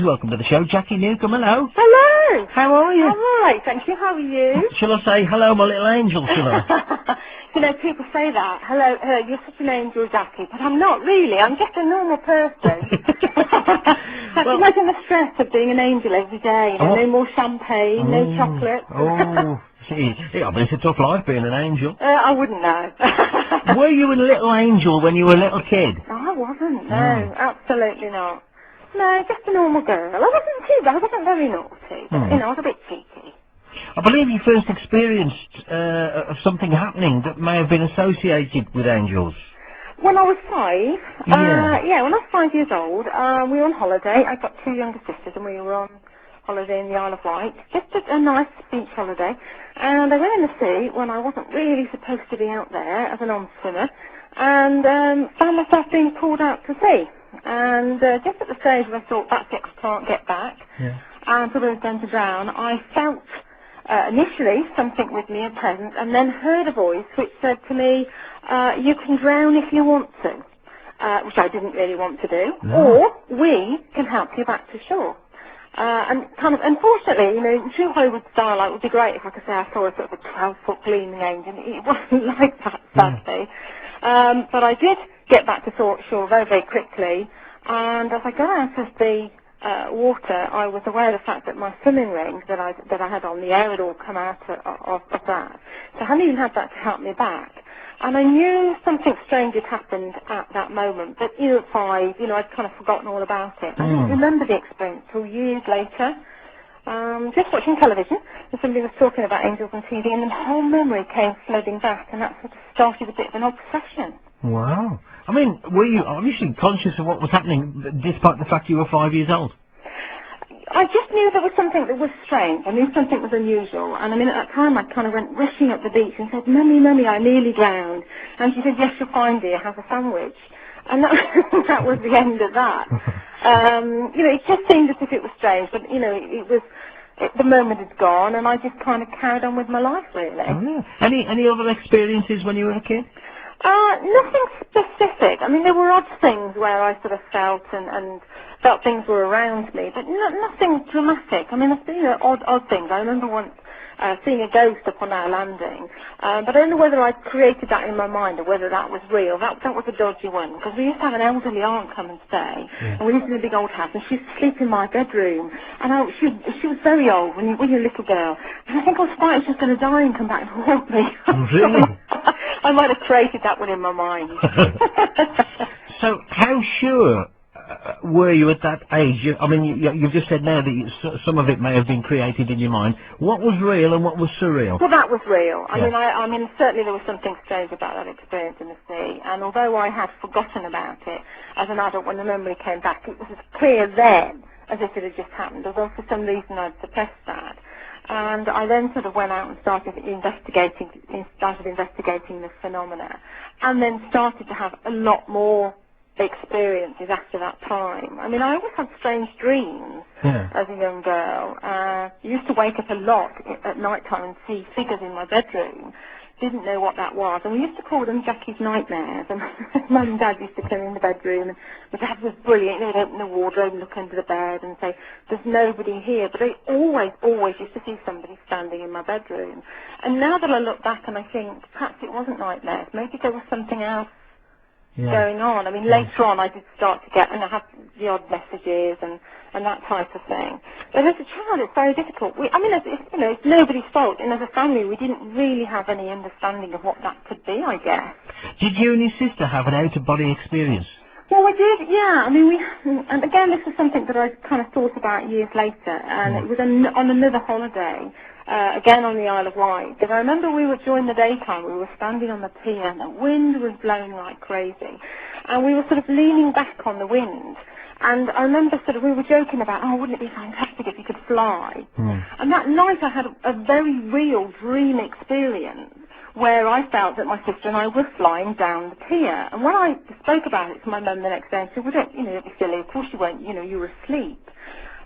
Welcome to the show, Jacky Newcomb. Hello. Hello. How are you? All right, thank you. How are you? Shall I say hello, my little angel? Shall I? You know, people say that. Hello, you're such an angel, Jacky, but I'm not really. I'm just a normal person. I can imagine the stress of being an angel every day. You know, no more champagne, no chocolate. Gee, I mean, it's a tough life being an angel. I wouldn't know. Were you a little angel when you were a little kid? I wasn't. No, absolutely not. No, just a normal girl. I wasn't too bad. I wasn't very naughty. But, you know, I was a bit cheeky. I believe you first experienced of something happening that may have been associated with angels. When I was 5, Yeah. when I was 5 years old, we were on holiday. I got 2 younger sisters and we were on holiday in the Isle of Wight. Just a nice beach holiday. And I went in the sea when I wasn't really supposed to be out there as a non-swimmer and found myself being pulled out to sea. And just at the stage where I thought, that's it, I can't get back, and probably was going to drown, I felt initially something with me, a presence, and then heard a voice which said to me, you can drown if you want to, which I didn't really want to do, or we can help you back to shore. And kind of, unfortunately, you know, in true Hollywood style, it would be great if I could say I saw a sort of a 12-foot gleaming angel. It wasn't like that, sadly. But I did get back to shore very, very quickly, and as I got out of the water, I was aware of the fact that my swimming ring that I had on, the air had all come out of that. So I hadn't even had that to help me back. And I knew something strange had happened at that moment, but you know, at 5, you know, I'd kind of forgotten all about it. I didn't remember the experience till years later. Just watching television, and somebody was talking about angels on TV, and the whole memory came flooding back, and that sort of started a bit of an obsession. Wow. I mean, were you obviously conscious of what was happening, despite the fact you were 5 years old? I just knew there was something that was strange. I knew something was unusual. And I mean, at that time, I kind of went rushing up the beach and said, Mummy, Mummy, I nearly drowned. And she said, yes, you're fine, dear, have a sandwich. And that was the end of that. You know, it just seemed as if it was strange, but, you know, the moment had gone, and I just kind of carried on with my life, really. Oh, yeah. Any other experiences when you were a kid? Nothing specific. I mean, there were odd things where I sort of felt and felt things were around me, but nothing dramatic. I mean, there's been odd things. I remember once seeing a ghost upon our landing, but I don't know whether I created that in my mind or whether that was real. That was a dodgy one, because we used to have an elderly aunt come and stay, and we lived in a big old house, and she used to sleep in my bedroom, and she was very old when you're a little girl, and I think I was frightened she was going to die and come back and haunt me. Really? I might have created that one in my mind. So, how sure were you at that age? I mean, you've just said now that some of it may have been created in your mind. What was real and what was surreal? Well, that was real. I mean, certainly there was something strange about that experience in the sea. And although I had forgotten about it as an adult, when the memory came back, it was as clear then as if it had just happened. Although for some reason I'd suppressed that. And I then sort of went out and started investigating the phenomena, and then started to have a lot more experiences after that time. I mean, I always had strange dreams as a young girl. I used to wake up a lot at night time and see figures in my bedroom. Didn't know what that was, and we used to call them Jacky's nightmares. And Mum and Dad used to come in the bedroom, and my Dad was brilliant. They'd open the wardrobe and look under the bed and say, "There's nobody here," but they always used to see somebody standing in my bedroom. And now that I look back and I think, perhaps it wasn't nightmares. Maybe there was something else going on. I mean, later on I did start to get, and I had the odd messages and that type of thing. But as a child, it's very difficult. It's nobody's fault. And as a family, we didn't really have any understanding of what that could be, I guess. Did you and your sister have an out-of-body experience? Well, we did, yeah. I mean, and again, this was something that I kind of thought about years later, and it was on another holiday, again on the Isle of Wight. Because I remember during the daytime, we were standing on the pier, and the wind was blowing like crazy, and we were sort of leaning back on the wind. And I remember we were joking about, wouldn't it be fantastic if you could fly? And that night I had a very real dream experience where I felt that my sister and I were flying down the pier. And when I spoke about it to my mum the next day, and said, well, don't be silly, of course you weren't, you were asleep.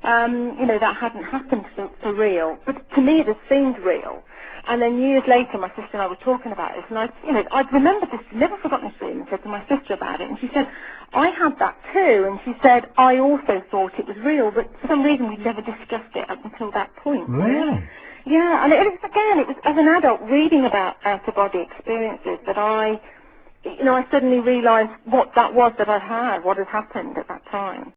That hadn't happened for real. But to me it had seemed real. And then years later, my sister and I were talking about this, and I'd remembered this, never forgotten this dream, and said to my sister about it, and she said, I had that too, and she said, I also thought it was real, but for some reason we'd never discussed it up until that point. Really? Yeah, and it was as an adult reading about out-of-body experiences that I suddenly realised what that was that I had, what had happened at that time.